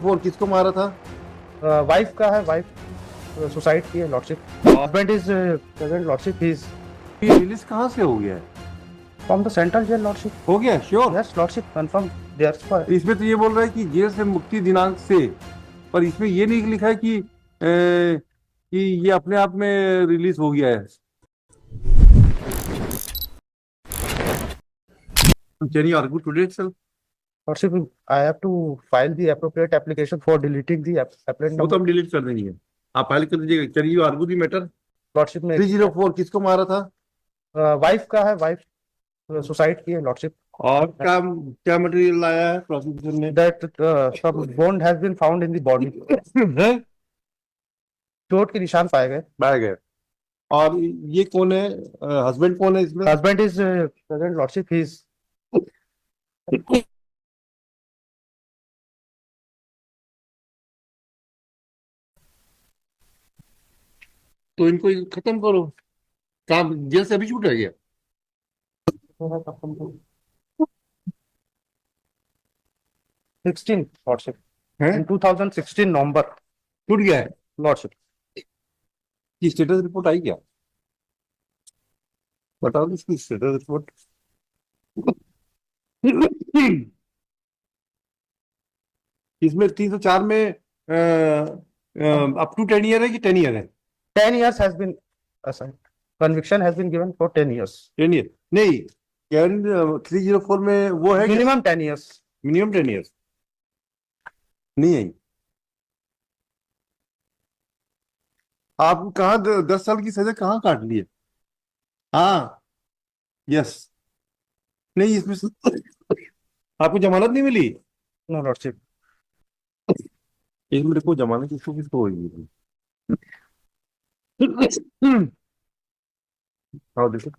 Phone किसको मारा था? वाइफ का है, वाइफ सुसाइड की है lordship. Husband is present lordship, he is ये रिलीज कहाँ से हो गया है? From the central jail lordship. हो गया sure? Yes lordship, confirm. There's for इसमें तो ये बोल रहा है कि जेल से मुक्ति दिनांक से, पर इसमें ये नहीं लिखा है कि ये अपने आप में रिलीज हो गया है। Can you argue today itself? Lordship, I have to file the appropriate application for deleting the appellant वो तो नंबर। हम डिलीट कर देंगे, आप फाइल कर दीजिएगा। Can you argue the matter? Lordship में 304 किसको मारा था? वाइफ का है, वाइफ सुसाइड की है लॉर्डशिप। और क्या क्या मटेरियल लाया है प्रोसिक्यूशन ने? That some bone has been found in the body। है? चोट के निशान पाए गए। बैग है। और ये कौन है? हस्बैंड कौन है इसमें? Husband is present lordship, he is तो इनको खत्म करो, काम जेल से अभी छूट गया। 16 लॉर्डशिप है? इन 2016 नवंबर। छूट गया है? लॉर्डशिप की स्टेटस रिपोर्ट आई क्या? बताओ इसकी स्टेटस रिपोर्ट। इसमें 304 में अप टू 10 ईयर है कि 10 ईयर है? 10 years has been assigned, conviction has been given for 10 years, 10 year नहीं, कैन 304 में वो है minimum 10 years। मिनिमम 10 ईयर नहीं है? आप कहाँ 10 साल की सजा कहाँ काट ली है? हाँ, यस। नहीं इसमें आपको जमानत नहीं मिली? No lordship। एक मेरे को जमानत किसको किसको होगी? हाँ देखो,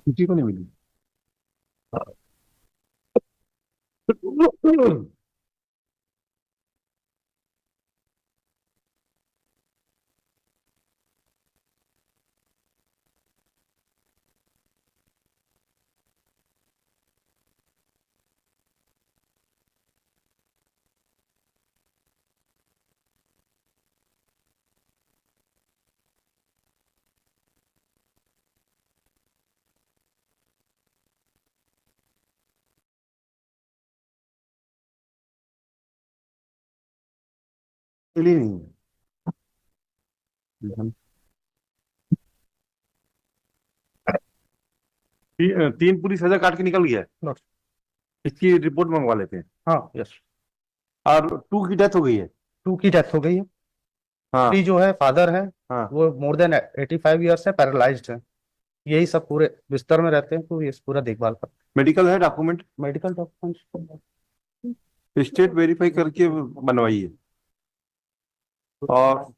किसी को नहीं मिली। मिली नहीं है। तीन पूरी सजा काट के निकल गया है। Lordship। इसकी रिपोर्ट मंगवा लेते हैं। हाँ यस। और 2 की डेथ हो गई है। 2 की डेथ हो गई है। हाँ 3 जो है फादर है, हाँ। वो मोर देन 85 ईयर्स है, पैरालाइज्ड है। यही सब पूरे बिस्तर में रहते हैं, तो ये पूरा देखभाल कर। मेडिकल है document? Medical documents. State verify करके बनवाइए। और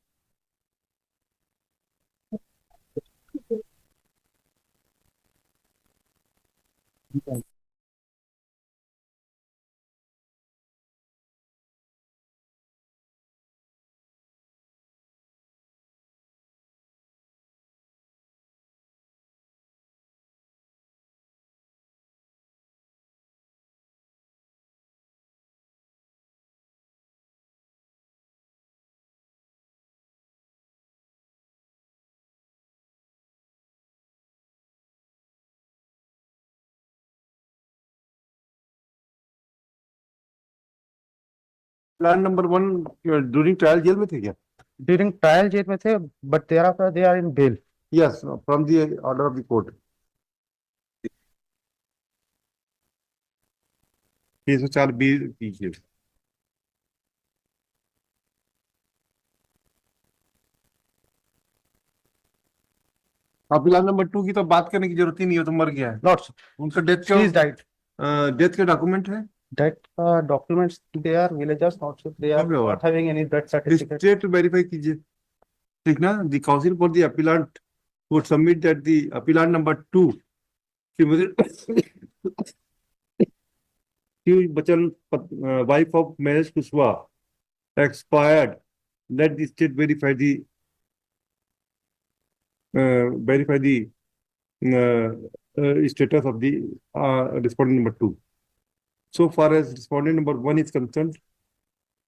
plan number 1 during trial jail में थे क्या? ड्यूरिंग ट्रायल जेल में थे, but they are in bail. Yes, from the order of the court. 304 B कीजिए। अब प्लान नंबर 2 की तो बात करने की जरूरत ही नहीं है, तो मर गया है। लॉर्डशिप, उनका डेथ शी इज डाइड। का डेथ का डॉक्यूमेंट है? That documents, they are villagers, not so they are not having any death certificate। State verify कीजिए, ठीक ना? The council for the appellant would submit that the appellant number 2, Shiv Bachchan, wife of Mahesh Kushwaha, expired. Let the state verify the status of the respondent number 2. So far as respondent number 1 is concerned,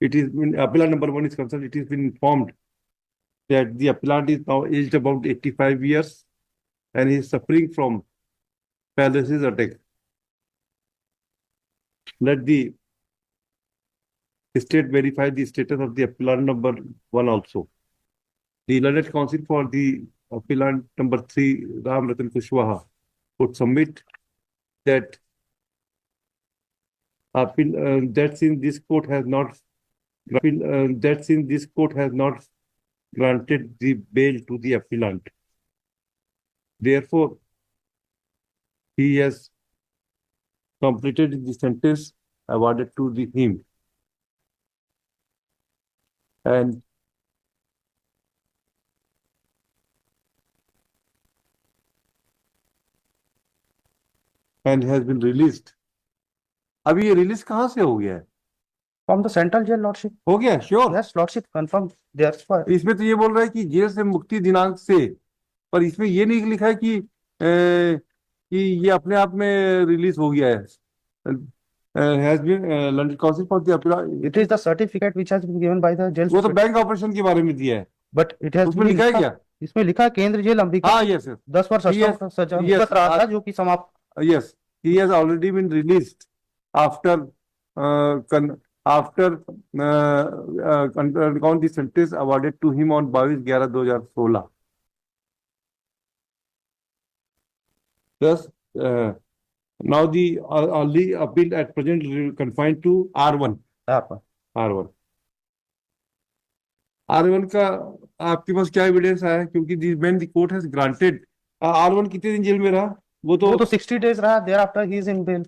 it is appellant number 1 is concerned, it has been informed that the appellant is now aged about 85 years and he is suffering from paralysis attack. Let the state verify the status of the appellant number 1 also. The learned counsel for the appellant number 3, Ram Ratan Kushwaha, would submit that that since this court has not granted the bail to the appellant, therefore he has completed the sentence awarded to him, and has been released. अभी ये release कहाँ से हो गया है? From the central jail, Lordship. हो गया sure? Yes, Lordship, confirm. That's why. इसमें तो ये बोल रहा है कि जेल से मुक्ति दिनांक से, पर इसमें ये नहीं लिखा है कि ये अपने आप में रिलीज हो गया है. Has been London Council for the Appeal. It is the certificate which has been given by the jail. वो तो बैंक ऑपरेशन के बारे में दिया है. But it has उसमें been लिखा है क्या? इसमें लिखा है केंद्र जेल अम्बिका. हाँ, yes, 10 वर्ष सजा भुगत रहा था जो कि समाप्त. Yes, he has already been released after undergone the sentence awarded to him on 22/11/2016. Thus, now the only appeal at present confined to R1. R1 का आपके पास क्या एविडेंस आया है? क्योंकि when the court has granted R1 कितने दिन jail में रहा? वो तो 60 days रहा. Thereafter he is in bail.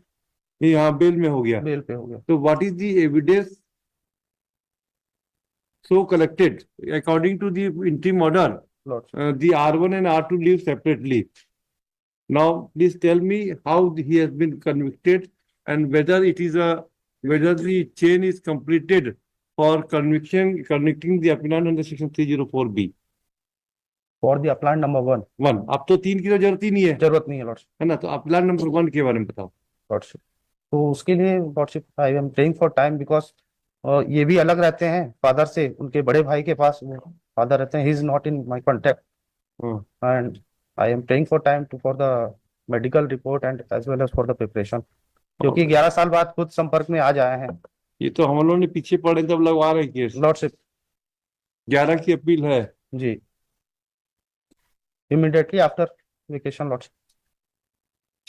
यहाँ बेल में हो गया. बेल पे हो गया. तो what is the evidence so collected according to the interim order? The R1 and R2 live separately. Now please tell me how he has been convicted and whether the chain is completed for convicting the appellant under section 304B. For the appellant number 1. अब तो 3 की तो जरूरत ही नहीं है. जरूरत नहीं है लॉर्डशिप. है ना? तो appellant number 1 के बारे में बताओ लॉर्डशिप. तो उसके लिए lordship I am praying for time because ये भी अलग रहते हैं फादर से. उनके बड़े भाई के पास वो फादर रहते हैं. He is not in my contact and I am praying for time for the medical report and as well as for the preparation, क्योंकि 11 साल बाद खुद संपर्क में आज आए हैं. ये तो हम लोगों ने पीछे पड़े जब लगवा रहे केस. लॉर्डशिप 11 की अपील है जी. Immediately after vacation lordship.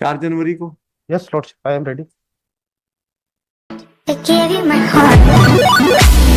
4 जनवरी को. Yes lordship, I am ready. I gave you my heart.